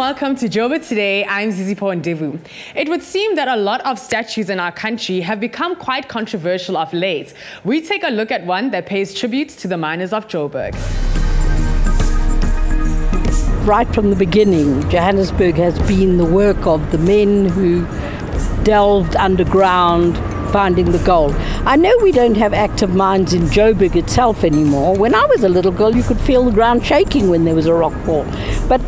welcome to Joburg Today. I'm Zizipo Ndevu. It would seem that a lot of statues in our country have become quite controversial of late. We take a look at one that pays tribute to the miners of Joburg. Right from the beginning, Johannesburg has been the work of the men who delved underground, finding the gold. I know we don't have active mines in Joburg itself anymore. When I was a little girl, you could feel the ground shaking when there was a rock fall. But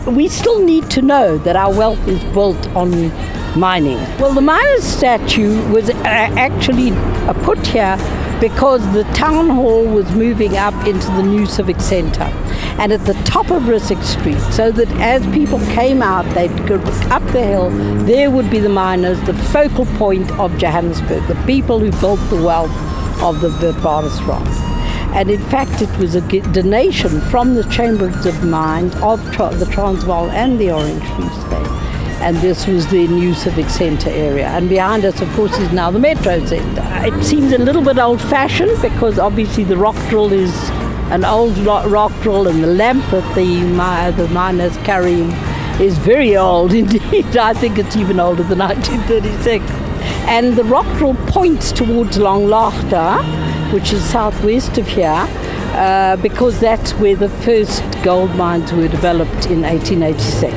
we still need to know that our wealth is built on mining. Well, the miner's statue was actually put here because the town hall was moving up into the new civic centre and at the top of Rissik Street, so that as people came out, they'd go up the hill, there would be the miners, the focal point of Johannesburg, the people who built the wealth of the Witwatersrand. And in fact, it was a donation from the Chambers of Mines of the Transvaal and the Orange Free State. And this was the new civic centre area. And behind us, of course, is now the Metro Centre. It seems a little bit old-fashioned because obviously the rock drill is an old rock drill, and the lamp that the miners carrying is very old indeed. I think it's even older than 1936. And the rock drill points towards Langlaagte, which is southwest of here, because that's where the first gold mines were developed in 1886.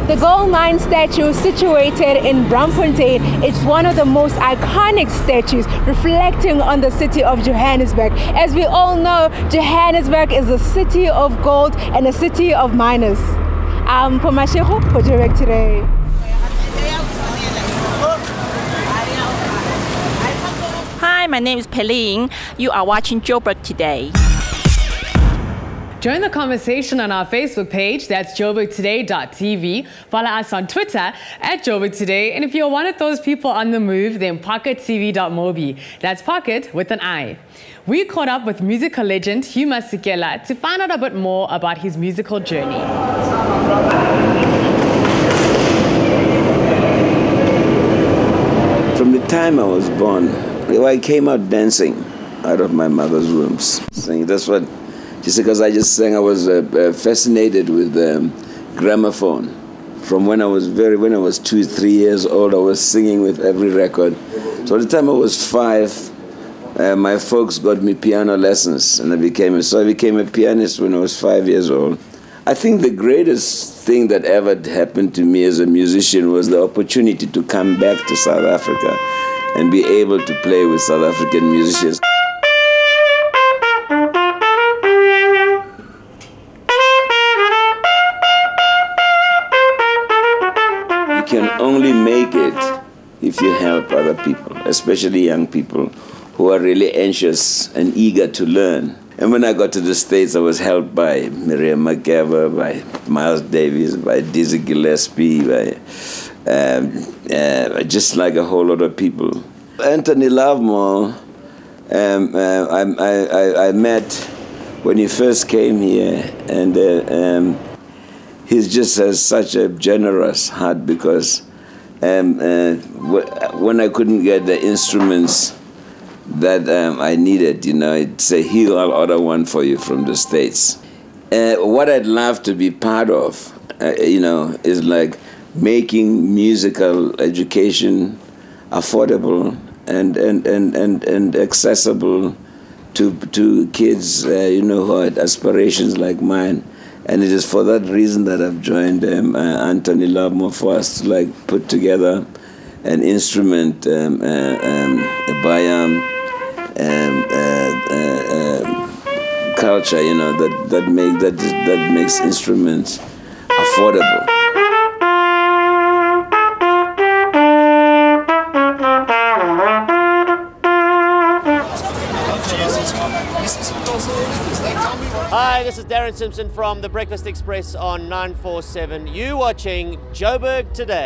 The gold mine statue situated in Braamfontein, it's one of the most iconic statues reflecting on the city of Johannesburg. As we all know, Johannesburg is a city of gold and a city of miners. I'm Pomasheho for Joburg Today. Hi, my name is Peling. You are watching Joburg Today. Join the conversation on our Facebook page, that's joburgtoday.tv. Follow us on Twitter at Joburg Today. And if you're one of those people on the move, then pockettv.mobi. That's pocket with an I. We caught up with musical legend Hugh Masekela to find out a bit more about his musical journey. From the time I was born, I came out dancing out of my mother's rooms. Singing. That's what. Just because I just sang, I was fascinated with gramophone. From when I was 2, 3 years old, I was singing with every record. So at the time I was 5, my folks got me piano lessons, and I became a pianist when I was 5 years old. I think the greatest thing that ever happened to me as a musician was the opportunity to come back to South Africa and be able to play with South African musicians. You can only make it if you help other people, especially young people who are really anxious and eager to learn. And when I got to the States, I was helped by Miriam Makeba, by Miles Davis, by Dizzy Gillespie, by just like a whole lot of people. Anthony Lovemore, I met when he first came here, and he just has such a generous heart, because when I couldn't get the instruments that I needed, he'd say, "Here, I'll order one for you from the States." What I'd love to be part of, is like making musical education affordable and accessible to kids, who had aspirations like mine. And it is for that reason that I've joined Anthony Lovemore, for us to put together an instrument, a bayam, culture, that makes instruments affordable. Hi, this is Darren Simpson from The Breakfast Express on 947. You watching Joburg Today.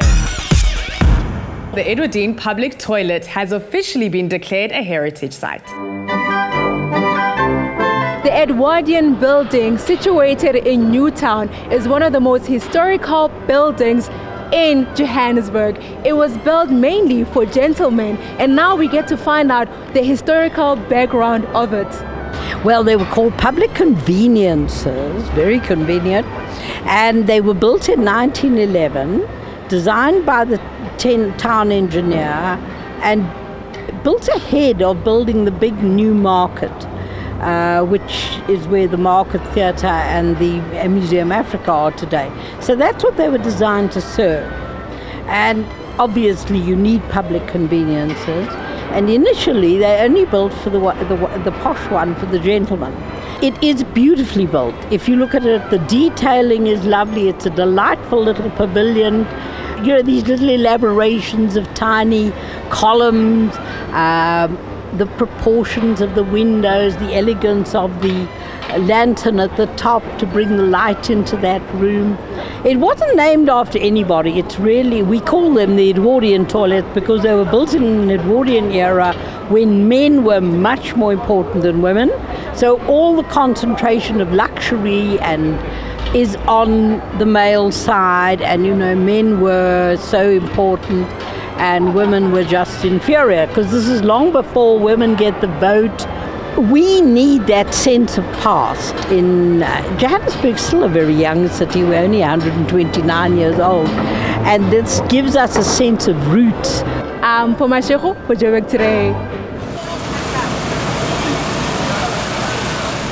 The Edwardine Public Toilet has officially been declared a heritage site. The Edwardian building, situated in Newtown, is one of the most historical buildings in Johannesburg. It was built mainly for gentlemen, and now we get to find out the historical background of it. Well, they were called public conveniences, very convenient, and they were built in 1911, designed by the town engineer, and built ahead of building the big new market, which is where the Market Theatre and the Museum Africa are today. So that's what they were designed to serve. And obviously you need public conveniences. And initially they only built for the posh one for the gentlemen. It is beautifully built. If you look at it, the detailing is lovely. It's a delightful little pavilion. You know, these little elaborations of tiny columns, the proportions of the windows, the elegance of the lantern at the top to bring the light into that room. It wasn't named after anybody. It's really, we call them the Edwardian toilets because they were built in an Edwardian era when men were much more important than women. So all the concentration of luxury and is on the male side, and you know, men were so important and women were just inferior, because this is long before women get the vote. We need that sense of past. In Johannesburg's still a very young city. We're only 129 years old, and this gives us a sense of roots. For Joburg Today.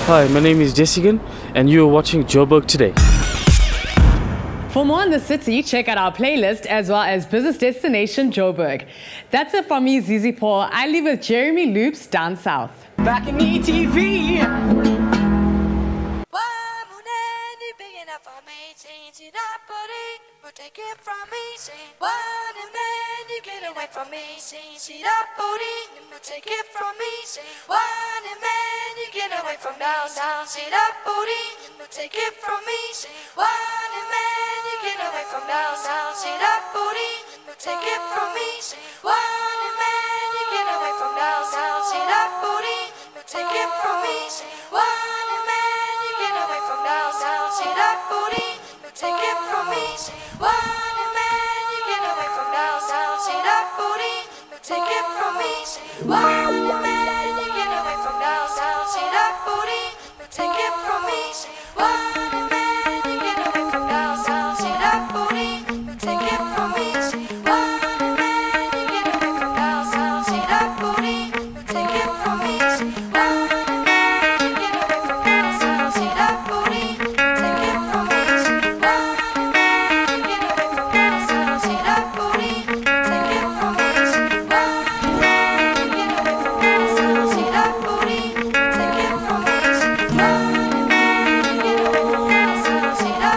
Hi, my name is Jessica, and you are watching Joburg Today. For more on the city, check out our playlist as well as Business Destination Joburg. That's it from me, Zizi Paul. I leave with Jeremy Loops down south. Back in ETV. Take it from me, say one and then you get away from me, say see that booty, you take it from me, say one and then you get away from down, see that booty, you take it from me, say one and then you get away from down, see that booty, you take it from me, say one and then you get away from down, see that booty, you take it from me, say one and then you get away from down, see that booty, you take it from me, say one and then you get away from down, see that booty, you take it from me, say one and then you get away from down, see that booty, you take it from me, say one and then you get away from down, see that booty, you take it from me, say one and then you get away from down, see that booty, you take it from me, say one and then you get away from down, see that booty, you take it from me, say one and then you get away from down, see that booty, you take it from me, say one and then you get away from down, see that booty, you take it from me, say one and then you get away from down, see that booty, see that booty, see that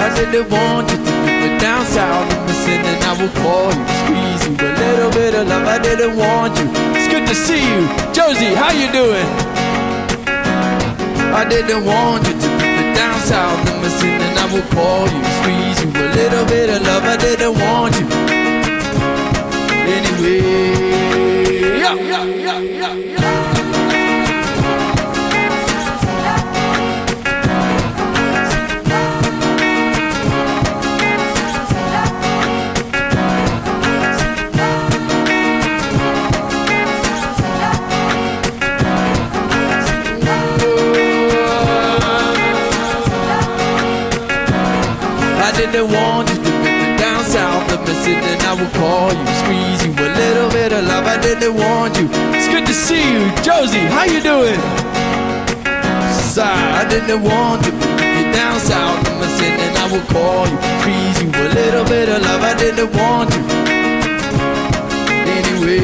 I didn't want you to keep it down south. Listen, and I will call you, squeeze you a little bit of love. I didn't want you. It's good to see you, Josie. How you doing? I didn't want you to keep it down south. Listen, and I will call you, squeeze you a little bit of love. I didn't want you. Anyway, yeah. I didn't want you to get me down south of Mississippi, and I will call you, squeeze you a little bit of love. I didn't want you. It's good to see you, Josie. How you doing? Sorry, I didn't want you to get me down south of Mississippi, and I will call you, squeeze you a little bit of love. I didn't want you. Anyway,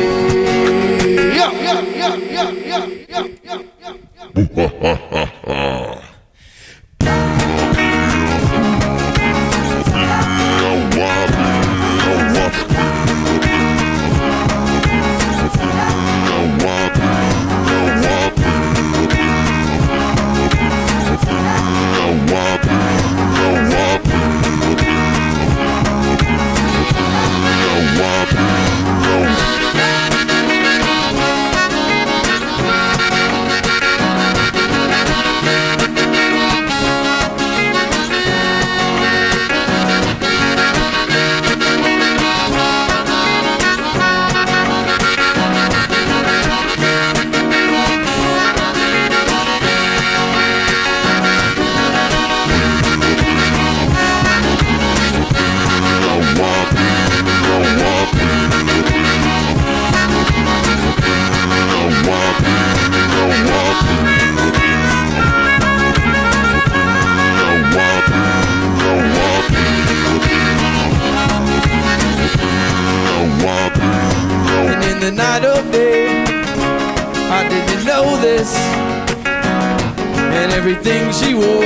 and everything she wore.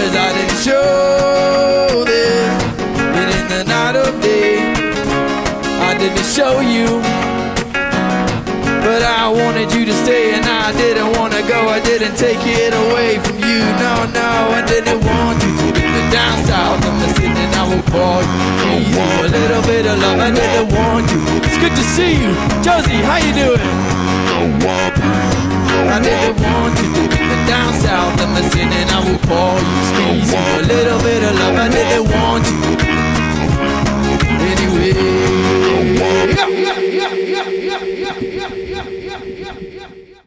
As I didn't show this, and in the night of day, I didn't show you. But I wanted you to stay and I didn't want to go. I didn't take it away from you, no, no. I didn't want you to be down south of the city and I will call you easy. A little bit of love, I didn't want you. It's good to see you. Josie, how you doing? I didn't want you to be down south of the city and I will call you easy. A little